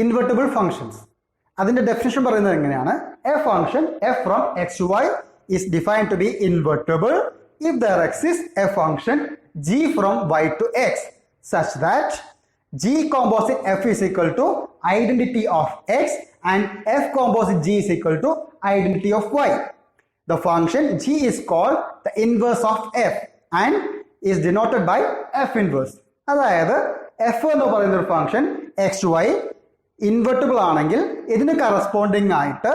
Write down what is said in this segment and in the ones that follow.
Invertible functions. അതിന്റെ definition പറയുന്നത് എങ്ങനെയാണ്? A function f from x to y is defined to be invertible if there exists a function g from y to x such that g composite f is equal to identity of x and f composite g is equal to identity of y. The function g is called the inverse of f and is denoted by f inverse. അതായത് f എന്ന് പറയുന്ന ഒരു function X Y invertible ആണെങ്കിൽ ഇതിന് corresponding ആയിട്ട്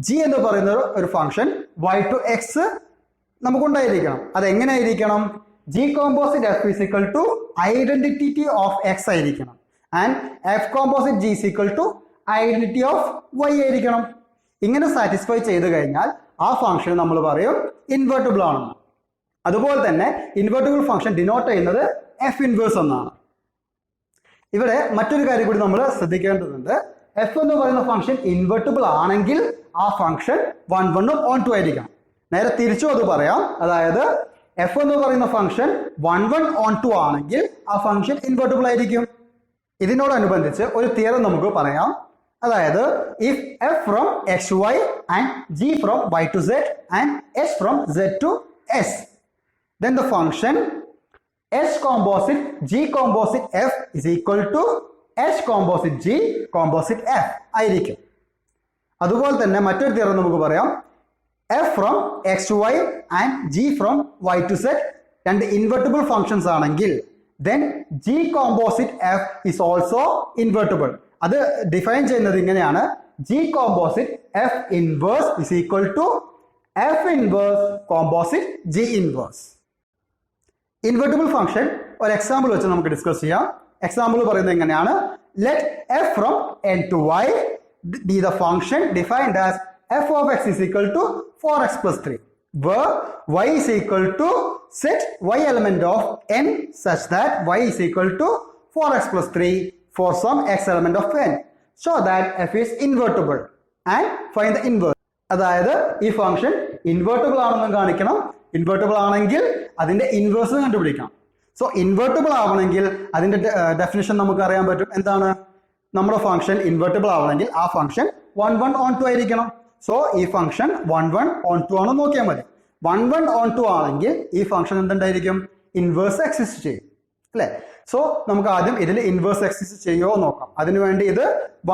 g എന്ന് പറയുന്ന ഒരു ഫംഗ്ഷൻ y to x നമുക്കുണ്ടായിരിക്കണം. അതെങ്ങനെയായിരിക്കണം? G composite f is equal to identity of x ആയിരിക്കണം and f composite g is equal to identity of y ആയിരിക്കണം. ഇങ്ങനെ സാറ്റിസ്ഫൈ ചെയ്ത് കഴിഞ്ഞാൽ ആ ഫംഗ്ഷൻ നമ്മൾ പറയും ഇൻവെർട്ടിബിൾ ആണെന്ന്. അതുപോലെ തന്നെ ഇൻവെർട്ടിബിൾ ഫംഗ്ഷൻ ഡിനോട്ട് ചെയ്യുന്നത് എഫ് ഇൻവേഴ്സ് എന്നാണ്. ഇവിടെ മറ്റൊരു കാര്യം കൂടി നമ്മൾ ശ്രദ്ധിക്കേണ്ടതുണ്ട്. എഫ് എന്ന് പറയുന്ന ഫംഗ്ഷൻ ഇൻവെർട്ടിബിൾ ആണെങ്കിൽ ആ ഫംഗ്ഷൻ 1 1 ഉം ഓൺ 2 ആയിരിക്കണം. നേരെ തിരിച്ചും അത് പറയാം. അതായത് എഫ് എന്ന് പറയുന്ന ഫംഗ്ഷൻ 1 1 ഓൺ 2 ആണെങ്കിൽ ആ ഫംഗ്ഷൻ ഇൻവെർട്ടിബിൾ ആയിരിക്കും. ഇതിനോടനുബന്ധിച്ച് ഒരു തിയറം നമുക്ക് പറയാം. അതായത് if f from x y and g from y to z and s from z to s, then the function s composite g composite f is equal to s composite g composite f ആയിരിക്കും. അതുപോലെ തന്നെ മറ്റൊരു theorem നമുക്ക് പറയാം. f from x to y and g from y to z രണ്ട് invertible functions ആണെങ്കിൽ then g composite f is also invertible. അത് define ചെയ്യുന്നത് ഇങ്ങനെയാണ്: g composite f inverse is equal to f inverse composite g inverse. Invertible function ഒരു example വെച്ച് നമുക്ക് discuss ചെയ്യാം. Example പറയുന്നത് എങ്ങനെയാണ്? let f from n to y be the function defined as f of x is equal to 4x plus 3, where y is equal to set y element of n such that y is equal to 4x plus 3 for some x element of n, so that f is invertible and find the inverse. അതായത് ഈ function invertible ആണെന്ന് കാണിക്കണം. Invertible ആണെങ്കിൽ അതിന്റെ inverse കണ്ടുപിടിക്കണം. So invertible ആവണമെങ്കിൽ അതിന്റെ definition നമുക്ക് അറിയാൻ പറ്റും. എന്താണ്? നമ്മുടെ ഫംഗ്ഷൻ ഇൻവെർട്ടിബിൾ ആവണമെങ്കിൽ ആ ഫംഗ്ഷൻ 1 1 ഓൺ 2 ആയിരിക്കണം. സോ ഈ ഫംഗ്ഷൻ 1 1 ഓൺ 2 ആണെന്ന് നോക്കിയാൽ മതി. 1 1 ഓൺ 2 ആണെങ്കിൽ ഈ ഫംഗ്ഷൻ എന്തുണ്ടായിരിക്കും? ഇൻവേഴ്സ് എക്സിസ്റ്റ് ചെയ്യും, അല്ലെ? സോ നമുക്ക് ആദ്യം ഇതിൽ ഇൻവേഴ്സ് എക്സിസ്റ്റ് ചെയ്യുമോ നോക്കാം. അതിനുവേണ്ടി ഇത്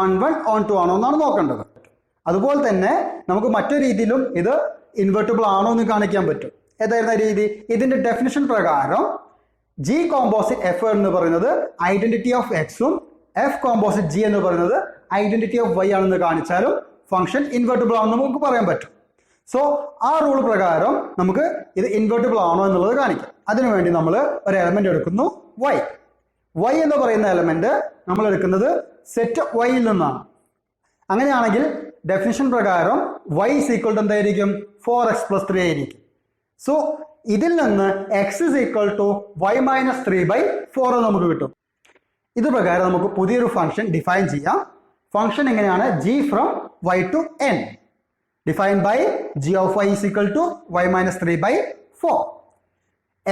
1 1 ഓൺ 2 ആണോ എന്നാണ് നോക്കേണ്ടത്. അതുപോലെ തന്നെ നമുക്ക് മറ്റൊരു രീതിയിലും ഇത് ഇൻവെർട്ടിബിൾ ആണോ എന്ന് കാണിക്കാൻ പറ്റും. ഏതായിരുന്ന രീതി? ഇതിന്റെ ഡെഫിനിഷൻ പ്രകാരം ജി കോമ്പോസിറ്റ് എഫ് എന്ന് പറയുന്നത് ഐഡന്റിറ്റി ഓഫ് എക്സും എഫ് കോമ്പോസിറ്റ് ജി എന്ന് പറയുന്നത് ഐഡന്റിറ്റി ഓഫ് വൈ ആണെന്ന് കാണിച്ചാലും ഫംഗ്ഷൻ ഇൻവെർട്ടിബിൾ ആണെന്ന് നമുക്ക് പറയാൻ പറ്റും. സോ ആ റൂൾ പ്രകാരം നമുക്ക് ഇത് ഇൻവെർട്ടിബിൾ ആണോ എന്നുള്ളത് കാണിക്കാം. അതിനുവേണ്ടി നമ്മൾ ഒരു എലമെന്റ് എടുക്കുന്നു, വൈ. വൈ എന്ന് പറയുന്ന എലമെന്റ് നമ്മൾ എടുക്കുന്നത് സെറ്റ് വൈയിൽ നിന്നാണ്. അങ്ങനെയാണെങ്കിൽ ഡെഫിനിഷൻ പ്രകാരം y is equal to എന്തായിരിക്കും? 4x plus 3 ആയിരിക്കും. സോ ഇതിൽ നിന്ന് x is equal to y minus 3/4 നമുക്ക് കിട്ടും. ഇത് പ്രകാരം നമുക്ക് പുതിയൊരു ഫംഗ്ഷൻ ഡിഫൈൻ ചെയ്യാം. ഫംഗ്ഷൻ എങ്ങനെയാണ്? g from y to n define by g of y is equal to y minus 3/4.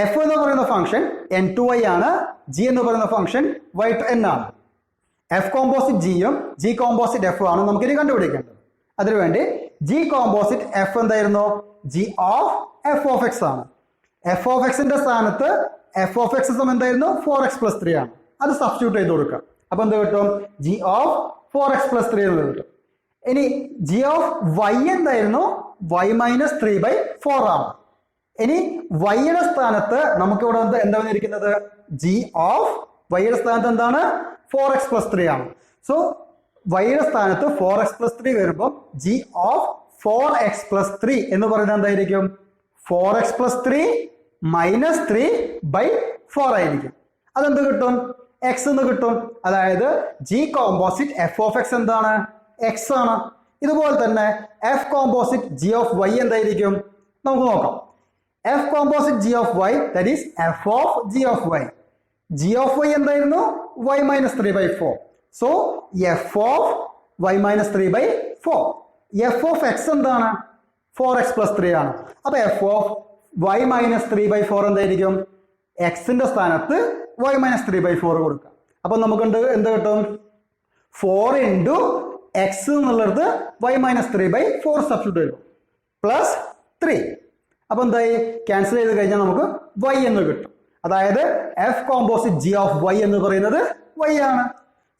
f എന്ന് പറയുന്ന ഫംഗ്ഷൻ n to y ആണ്, g എന്ന് പറയുന്ന ഫംഗ്ഷൻ y to n ആണ്. f കോമ്പോസിറ്റ് ജിയും g കോമ്പോസിറ്റ് f ആണ് നമുക്കിനി കണ്ടുപിടിക്കേണ്ടത്. അതിനുവേണ്ടി ജി കോമ്പോസിറ്റ് എഫ് എന്തായിരുന്നു? G of F of X ആണ്. എഫ് ഓഫ് എക്സിന്റെ സ്ഥാനത്ത് എഫ് ഓഫ് എക്സ് എന്തായിരുന്നു? 4x plus 3 ആണ്. അത് സബ്സ്റ്റിറ്റ്യൂട്ട് ചെയ്ത് കൊടുക്കാം. അപ്പൊ എന്ത് കിട്ടും? ജി ഓഫ് 4x plus 3 എന്ന് കിട്ടും. ഇനി ജി ഓഫ് വൈ എന്തായിരുന്നു? y minus 3/4 ആണ്. ഇനി വൈയുടെ സ്ഥാനത്ത് നമുക്ക് ഇവിടെ എന്താ വന്നിരിക്കുന്നത്? ജി ഓഫ് വൈയുടെ സ്ഥാനത്ത് എന്താണ്? 4x plus 3 ആണ്. സോ വൈയുടെ സ്ഥാനത്ത് 4x plus 3 വരുമ്പോൾ ജി ഓഫ് 4x plus 3 എന്ന് പറയുന്നത് എന്തായിരിക്കും? 4x plus 3 minus 3/4 ആയിരിക്കും. അതെന്ത് കിട്ടും? എക്സ് എന്ന് കിട്ടും. അതായത് g composite f of x എന്താണ്? എക്സ് ആണ്. ഇതുപോലെ തന്നെ f composite g of y എന്തായിരിക്കും? നമുക്ക് നോക്കാം. F composite g of y that is f of g of y. G of y എന്തായിരുന്നു? y minus 3/4. So f of y minus 3/4. F of x എന്താണ്? 4x plus 3 ആണ്. അപ്പൊ F of y minus 3/4 എന്തായിരിക്കും? എക്സിന്റെ സ്ഥാനത്ത് y minus 3/4 കൊടുക്കാം. അപ്പൊ നമുക്ക് എന്ത് കിട്ടും? 4 into x എന്നുള്ളത് y minus 3 by 4 സബ്സ്റ്റിറ്റ്യൂട്ട് ചെയ്തു പ്ലസ് 3. അപ്പൊ എന്തായി ക്യാൻസൽ ചെയ്ത് കഴിഞ്ഞാൽ നമുക്ക് y എന്ന് കിട്ടും. അതായത് f composite g of y എന്ന് പറയുന്നത് y ആണ്.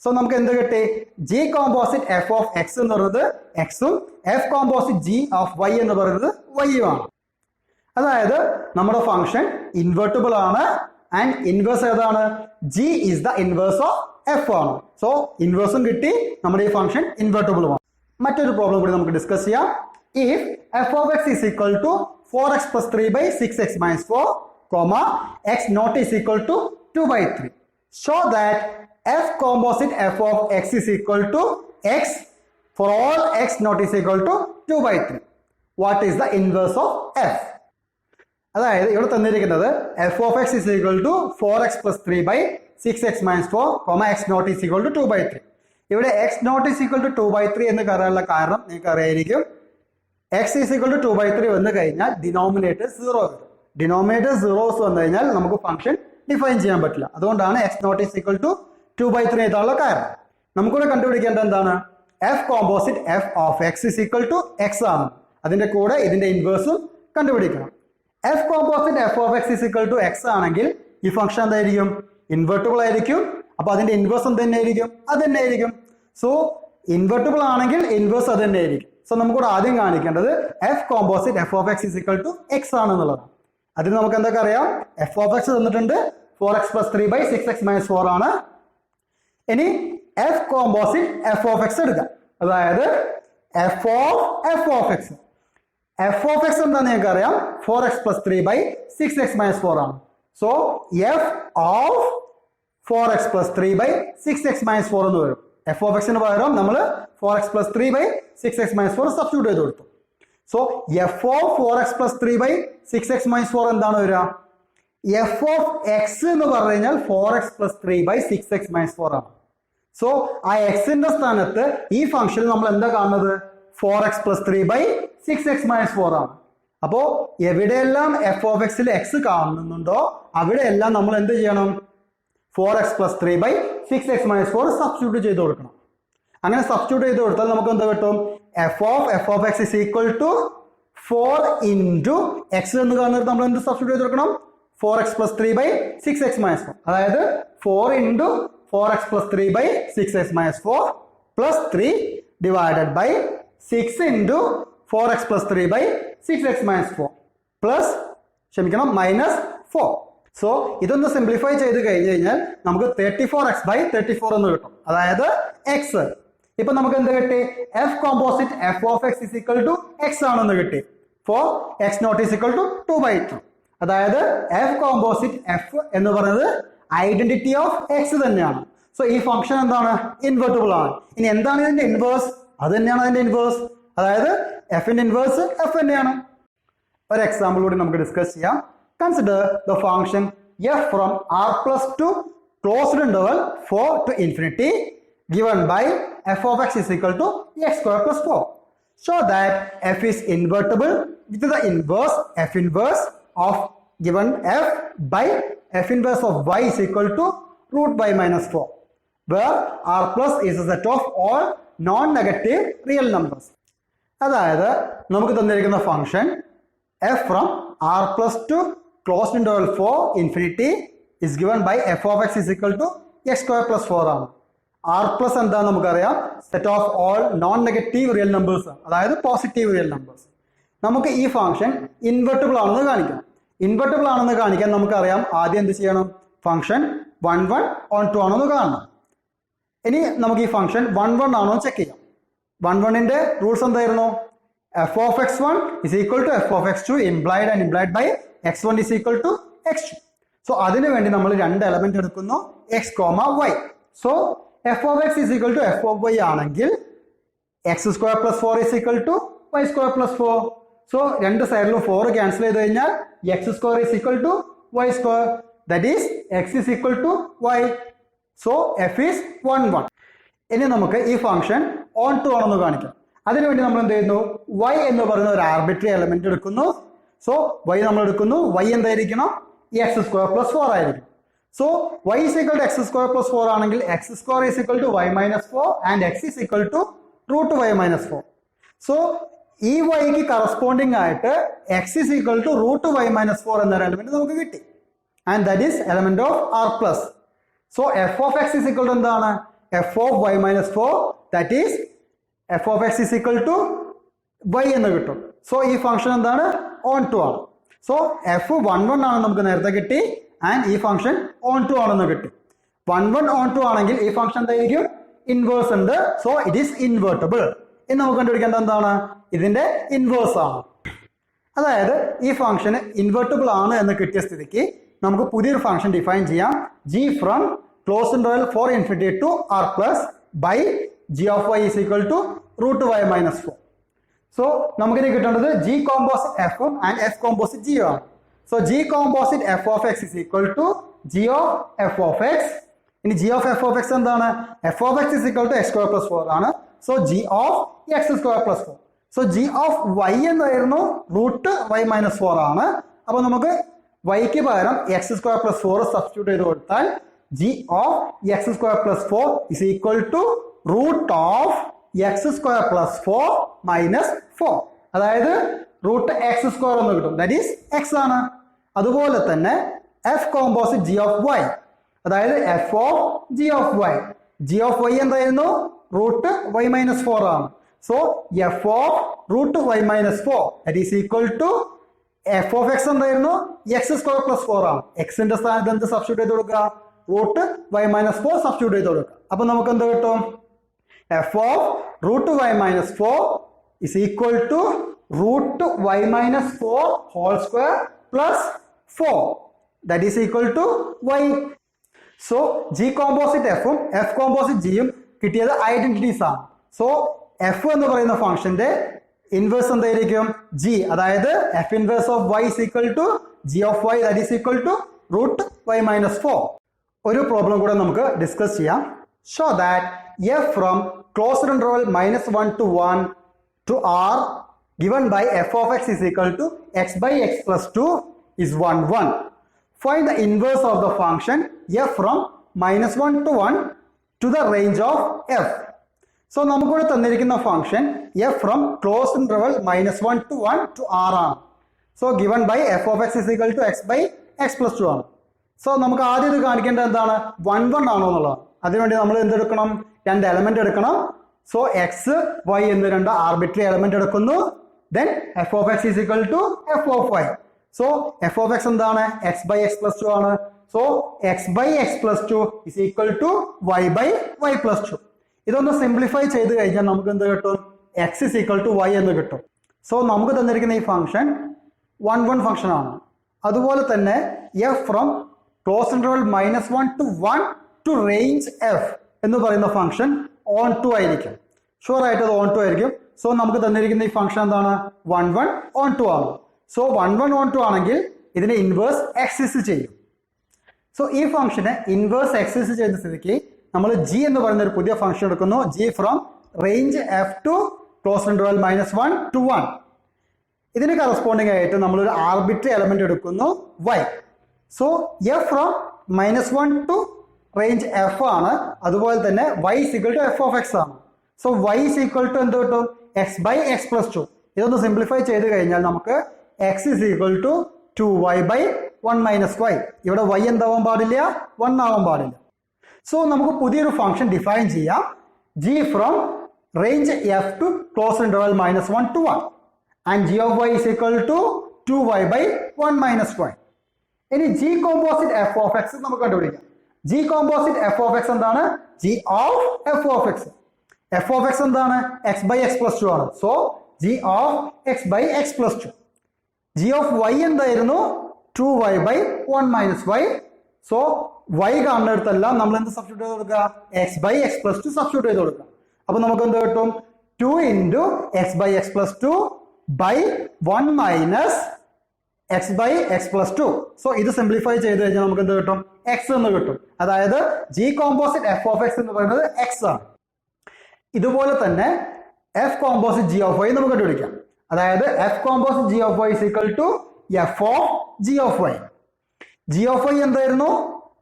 സോ നമുക്ക് എന്ത് കിട്ടി? G composite f of X എന്ന് പറയുന്നത് എക്സും F composite g of y എന്ന് പറയുന്നത് y ആണ്. അതായത് നമ്മുടെ ഫംഗ്ഷൻ ഇൻവെർട്ടിബിൾ ആണ് ആൻഡ് ഇൻവേഴ്സ് ഏതാണ്? G is the inverse of F ആണ്. സോ ഇൻവേഴ്സും കിട്ടി, നമ്മുടെ ഈ ഫംഗ്ഷൻ ഇൻവെർട്ടിബിളുമാണ്. മറ്റൊരു പ്രോബ്ലം കൂടി നമുക്ക് ഡിസ്കസ് ചെയ്യാം. If f of x is equal to 4x plus 3 by 6x minus 4, comma x not is equal to 2 by 3. Show that f composite f of x is equal to x for all x not is equal to 2 by 3. What is the inverse of f? അതായത് ഇവിടെ തന്നിരിക്കുന്നത് f of x is equal to 4x plus 3 by 6x minus 4, comma x not is equal to 2 by 3. ഇവിടെ x not is equal to 2 by 3 എന്ന് പറയാനുള്ള കാരണം നിങ്ങൾക്ക് അറിയായിരിക്കും. x is equal to 2 by 3 വന്നു കഴിഞ്ഞാൽ ഡിനോമിനേറ്റർ 0 വരും. ഡിനോമിനേറ്റർ 0 വന്നു കഴിഞ്ഞാൽ നമുക്ക് ഫംഗ്ഷൻ ഡിഫൈൻ ചെയ്യാൻ പറ്റില്ല. അതുകൊണ്ടാണ് x not is equal to 2 by 3 എഴുതാനുള്ള കാരണം. നമുക്കിവിടെ കണ്ടുപിടിക്കേണ്ടത് എന്താണ്? F composite f of x is equal to x ആണ്. അതിന്റെ കൂടെ ഇതിന്റെ ഇൻവേഴ്സും കണ്ടുപിടിക്കണം. F composite f of x is equal to x ആണെങ്കിൽ ഈ ഫംഗ്ഷൻ എന്തായിരിക്കും? ഇൻവെർട്ടിബിൾ ആയിരിക്കും. അപ്പൊ അതിന്റെ ഇൻവേഴ്സ് എന്ത് തന്നെയായിരിക്കും? അത് തന്നെ ആയിരിക്കും. സോ ഇൻവെർട്ടിബിൾ ആണെങ്കിൽ ഇൻവേഴ്സ് അത് തന്നെ ആയിരിക്കും. സോ നമുക്കിവിടെ ആദ്യം കാണിക്കേണ്ടത് f composite f of x is equal to x ആണെന്നുള്ളതാണ്. അതിന് നമുക്ക് എന്തൊക്കെ അറിയാം? എഫ് ഓഫ് എക്സ് തന്നിട്ടുണ്ട് 4x plus 3 by 6x minus 4 ആണ്. ഇനി F composite f of X എടുക്കാം. അതായത് എഫ് ഓഫ് എക്സ് എന്താന്ന് നിങ്ങൾക്ക് അറിയാം? 4x plus 3 by 6x minus 4 ആണ്. So f of 4x plus 3 by 6x minus 4 എന്ന് വരും. എഫ് ഓഫ് എക്സിന് പകരം നമ്മൾ 4x plus 3 by 6x minus 4 substitute ചെയ്ത് കൊടുത്തു. So f of 4x plus 3 by 6x minus 4 എന്താണ് വരിക? എഫ് ഓഫ് എക്സ് എന്ന് പറഞ്ഞു കഴിഞ്ഞാൽ 4x plus 3 by 6x minus 4 ആണ്. സോ ആ എക്സിന്റെ സ്ഥാനത്ത് ഈ ഫംഗ്ഷനിൽ നമ്മൾ എന്താ കാണുന്നത്? 4x plus 3 by 6x minus 4 ആണ്. അപ്പോ എവിടെയെല്ലാം എഫ് ഓഫ് എക്സിൽ എക്സ് കാണുന്നുണ്ടോ അവിടെയെല്ലാം നമ്മൾ എന്ത് ചെയ്യണം? 4x plus 3 by 6x minus 4 substitute ചെയ്ത് കൊടുക്കണം. അങ്ങനെ സബ്സ്റ്റിറ്റ്യൂട്ട് ചെയ്ത് കൊടുത്താൽ നമുക്ക് എന്താ കിട്ടും? F of x is equal to 4 into x എന്ന് കാണുന്നത് നമ്മൾ എന്ത് സബ്സ്റ്റിറ്റ്യൂട്ട് ചെയ്ത് കൊടുക്കണം? 4x plus 3 by 6x minus 4. അതായത് 4 into 4x plus 3 by 6x minus 4 plus 3 divided by 6 into 4x plus 3 by 6x minus 4 plus minus 4. So ഇതൊന്ന് simplify ചെയ്ത് കഴിഞ്ഞ് കഴിഞ്ഞാൽ നമുക്ക് 34x by 34 എന്ന് കിട്ടും. അതായത് എക്സ്. ഇപ്പൊ നമുക്ക് എന്ത് കിട്ടി? F composite f of x is equal to x ആണെന്ന് കിട്ടി. Four x not is equal to 2 by 2. അതായത് എഫ് കോമ്പോസിറ്റ് എഫ് എന്ന് പറയുന്നത് ഐഡന്റിറ്റി ഓഫ് എക്സ് തന്നെയാണ്. സോ ഈ ഫംഗ്ഷൻ എന്താണ്? ഇൻവെർട്ടിബിൾ ആണ്. ഇനി എന്താണ് ഇതിന്റെ ഇൻവേഴ്സ്? അത് തന്നെയാണ് അതിന്റെ ഇൻവേഴ്സ്. അതായത് എഫിന്റെ ഇൻവേഴ്സ് എഫ് തന്നെയാണ്. ഒരു എക്സാമ്പിൾ കൂടി നമുക്ക് ഡിസ്കസ് ചെയ്യാം. Consider the function f from r plus 2 closed interval 4 to infinity given by f of x is equal to x square plus 4. Show that f is invertible with the inverse f inverse of given f by f inverse of y is equal to root y minus 4, where r plus is a set of all non-negative real numbers. അതായത് നമുക്ക് തന്നിരിക്കുന്ന function f from r plus 2 closed interval 4 infinity is given by f of x is equal to x square plus 4 ആണ്. r plus എന്താന്ന് നമുക്കറിയാം? Set of all non negative real numbers, അതായത് positive real numbers. നമുക്ക് ഈ function invertible ആണെന്ന് കാണിക്കണം. Invertible ആണെന്ന് കാണിക്കാൻ നമുക്കറിയാം ആദ്യം എന്ത് ചെയ്യണം? ഫംഗ്ഷൻ 1 1 on 2 ആണെന്ന് കാണണം. ഇനി നമുക്ക് ഈ ഫംഗ്ഷൻ 1 1 ആണോ ചെക്ക് ചെയ്യാം. 1 1ന്റെ റൂൾസ് എന്തായിരുന്നു? f of x1 is equal to f of x2 implied and implied by x1 is equal to x2. So അതിനു വേണ്ടി നമ്മൾ രണ്ട് എലമെന്റ് എടുക്കുന്നു, x, y. So f of x is equal to f of y ആണെങ്കിൽ x square plus 4 is equal to y square plus 4. So രണ്ട് സൈഡിലും 4 cancel ചെയ്ത് കഴിഞ്ഞാൽ x square is equal to y square. That is x is equal to y. So f is 1 1. ഇനി നമുക്ക് ഈ function on to ആണെന്ന് കാണിക്കാം. അതിനുവേണ്ടി നമ്മൾ എന്ത് ചെയ്യുന്നു? y എന്ന് പറയുന്ന ഒരു ആർബിട്രറി എലമെന്റ് എടുക്കുന്നു. സോ y നമ്മൾ എടുക്കുന്നു. y എന്തായിരിക്കണം? x square plus 4 ആയിരിക്കും. So y is equal to x square plus 4 ആണെങ്കിൽ x square is equal to y minus 4 and x is equal to root y minus 4. So ഈ yക്ക് corresponding ആയിട്ട് x is equal to root y minus 4 എന്നൊരു element നമുക്ക് കിട്ടി. And that is element of r plus. So f of x is equal to എന്താണ്? f of y minus 4, that is f of x is equal to y എന്ന് കിട്ടും. So ഈ function എന്താണ്? On to ആണ്. So f 1 1 ആണ് നമുക്ക് നേരത്തെ കിട്ടി ആൻഡ് ഈ ഫംഗ്ഷൻ ഓൺ ടു ആണെന്ന് കിട്ടി. 1 1 ഓൺ ടു ആണെങ്കിൽ ഈ ഫംഗ്ഷൻ എന്തായിരിക്കും? ഇൻവേഴ്സ് ഉണ്ട്. So it is invertible. ഇനി നമുക്ക് കണ്ടുപിടിക്കേണ്ടത് എന്താണ്? ഇതിന്റെ ഇൻവേഴ്സ് ആണ്. അതായത് ഈ ഫംഗ്ഷൻ ഇൻവേർട്ടബിൾ ആണ് എന്ന് കിട്ടിയ സ്ഥിതിക്ക് നമുക്ക് പുതിയൊരു ഫംഗ്ഷൻ ഡിഫൈൻ ചെയ്യാം. g from close interval four infinity to r plus by g of y is equal to root y minus 4. So നമുക്കിനി കിട്ടേണ്ടത് g കോമ്പോസിറ്റ് f ഉം ആൻഡ് f കോമ്പോസിറ്റ് g ആണ്. So g composite f of x is equal to g of f of x. ഇനി g of f of x എന്താണ്? f of x is equal to x square plus 4 ആണ്. So g of x square plus 4. So g of y എന്തായിരുന്നു? Root y minus 4 ആണ്. അപ്പൊ നമുക്ക് y ക്ക് പകരം x square plus 4 substitute ചെയ്ത് കൊടുത്താൽ g of x square plus 4 is equal to root of x square plus 4 minus 4. അതായത് root X square എന്ന് കിട്ടും. ദാറ്റ് ഈസ് എക്സ് ആണ്. അതുപോലെ തന്നെ f composite g of y, അതായത് f of g of y. G of y എന്തായിരുന്നു? Root y minus 4 ആണ്. So f of root y minus 4 that is equal to f of x എന്തായിരുന്നു? X square plus 4 ആണ്. എക്സിന്റെ സ്ഥാനത്ത് എന്ത് substitute ചെയ്ത് കൊടുക്കുക? റൂട്ട് വൈ മൈനസ് 4 സബ്സ്റ്റിറ്റ്യൂട്ട് ചെയ്ത് കൊടുക്കുക. അപ്പൊ നമുക്ക് എന്ത് കിട്ടും? f of root y minus 4 is equal to root y minus 4 whole square plus 4. That is equal to y. So g composite f ഉം f composite g ഉം കിട്ടിയത് ഐഡന്റിറ്റീസ് ആണ്. സോ f എന്ന് പറയുന്ന ഫംഗ്ഷന്റെ ഇൻവേഴ്സ് എന്തായിരിക്കും? g. അതായത് f inverse of y is equal to g of y, that is equal to root y minus 4. ഒരു പ്രോബ്ലം കൂടെ നമുക്ക് ഡിസ്കസ് ചെയ്യാം. Show that f from closed interval minus 1 to 1 to r given by f of x is equal to x by x plus 2 is 1 1. Find the inverse of the function f from minus 1 to 1 to the range of f. So നമുക്കിവിടെ തന്നിരിക്കുന്ന function f from closed interval minus 1 to 1 to r ആണ്. So given by f of x is equal to x by x plus 2 ആണ്. So നമുക്ക് ആദ്യം ഇത് കാണിക്കേണ്ടത് എന്താണ്? 1 1 ആണോ എന്നുള്ളതാണ്. അതിനുവേണ്ടി നമ്മൾ എന്തെടുക്കണം? രണ്ട് എലമെന്റ് എടുക്കണം. സോ എക്സ് വൈ എന്ന് രണ്ട് ആർബിട്രറി എലമെന്റ് എടുക്കുന്നു. Then f of x is equal to f of y. So f of x എന്താണ്? എക്സ് ബൈ എക്സ് പ്ലസ് 2 ആണ്. So x by x plus 2 is equal to y by y plus 2. ഇതൊന്ന് simplify ചെയ്ത് കഴിഞ്ഞാൽ നമുക്ക് എന്ത് കിട്ടും? X is equal to y എന്ന് കിട്ടും. സോ നമുക്ക് തന്നിരിക്കുന്ന ഈ ഫംഗ്ഷൻ 1 1 ഫംഗ്ഷൻ ആണ്. അതുപോലെ തന്നെ f from close interval minus 1 to 1 to range f എന്ന് പറയുന്ന ഫംഗ്ഷൻ ഓൺ ടു ആയിരിക്കും. ഷുവർ ആയിട്ട് അത് ഓൺ ടു ആയിരിക്കും. സോ നമുക്ക് തന്നിരിക്കുന്ന ഈ ഫംഗ്ഷൻ എന്താണ്? 1 1 ഓൺ ടു ആണ്. സോ 1 1 ഓൺ ടു ആണെങ്കിൽ ഇതിനെ ഇൻവേഴ്സ് എക്സിസ് ചെയ്യും. സോ ഈ ഫംഗ്ഷന് ഇൻവേഴ്സ് എക്സിസ് ചെയ്യുന്ന സ്ഥിതിക്ക് നമ്മൾ ജി എന്ന് പറയുന്ന ഒരു പുതിയ ഫംഗ്ഷൻ എടുക്കുന്നു. G from range f to close interval minus 1 to 1. ഇതിന് കറസ്പോണ്ടിങ് ആയിട്ട് നമ്മളൊരു ആർബിട്രറി എലമെന്റ് എടുക്കുന്നു y. So f from minus 1 to range f ആണ്. അതുപോലെ തന്നെ y is equal to f of x ആണ്. So y is equal to എന്ത് കിട്ടും? x by x plus 2. ഇതൊന്ന് സിംപ്ലിഫൈ ചെയ്ത് കഴിഞ്ഞാൽ നമുക്ക് x is equal to 2y by 1 minus y. ഇവിടെ y എന്താവാൻ പാടില്ല? 1 ആവാൻ പാടില്ല. സോ നമുക്ക് പുതിയൊരു ഫംഗ്ഷൻ ഡിഫൈൻ ചെയ്യാം. g from range f to close interval minus 1 to 1 and g of y is equal to 2y by 1 minus y. ഇനി g composite f of x നമുക്ക് കണ്ടുപിടിക്കാം. g composite f of x എന്താണ്? g of f of x. f of x എന്താണ്? x by x plus 2 ആണ്. So g of x by x plus 2. g of y എന്തായിരുന്നു? 2y by 1 minus y. So y കാണുന്നിടത്തെല്ലാം നമ്മൾ എന്ത് substitute ചെയ്ത് കൊടുക്കുക? x by x plus 2 substitute ചെയ്ത് കൊടുക്കുക. അപ്പൊ നമുക്ക് എന്ത് കിട്ടും? 2 into x by x plus 2 by 1 minus x by x plus 2. So ഇത് സിംപ്ലിഫൈ ചെയ്ത് കഴിഞ്ഞാൽ നമുക്ക് എന്ത് കിട്ടും? x എന്ന് കിട്ടും. അതായത് g composite f of x എന്ന് പറയുന്നത് x ആണ്. ഇതുപോലെ തന്നെ f composite g of y നമുക്ക് കണ്ടുപിടിക്കാം. അതായത് f composite g of y is equal to f of g of y. g of y എന്തായിരുന്നു?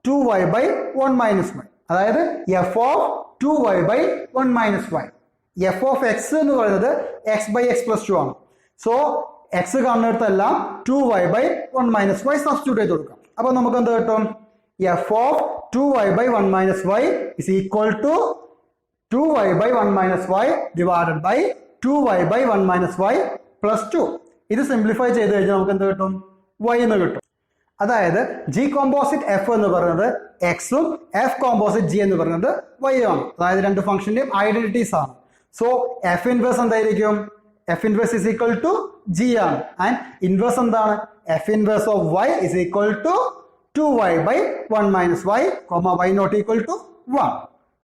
2y by 1 minus y. അതായത് f of 2y by 1 minus y. f of x എന്ന് പറയുന്നത് x by x plus 2 ആണ്. So x കാണുന്നിടത്തെല്ലാം 2y by 1 minus y substitute ചെയ്ത് കൊടുക്കാം. അപ്പൊ നമുക്ക് എന്ത് കിട്ടും? f of 2y by 1 minus y is equal to 2y by 1 minus y divided by 2y by 1 minus y plus 2. ഇത് simplify ചെയ്ത് കഴിഞ്ഞാൽ നമുക്ക് എന്ത് കിട്ടും? y എന്ന് കിട്ടും. അതായത് g കോമ്പോസിറ്റ് f എന്ന് പറയുന്നത് x ഉം f കോമ്പോസിറ്റ് g എന്ന് പറയുന്നത് y ആണ്. അതായത് രണ്ട് ഫംഗ്ഷന്റെയും ഐഡന്റിറ്റീസ് ആണ്. സോ f ഇൻവേഴ്സ് എന്തായിരിക്കും? f inverse is equal to g ആണ്. ആൻഡ് ഇൻവേഴ്സ് എന്താണ്? f inverse of y is equal to 2y by 1 minus y, y not equal to 1.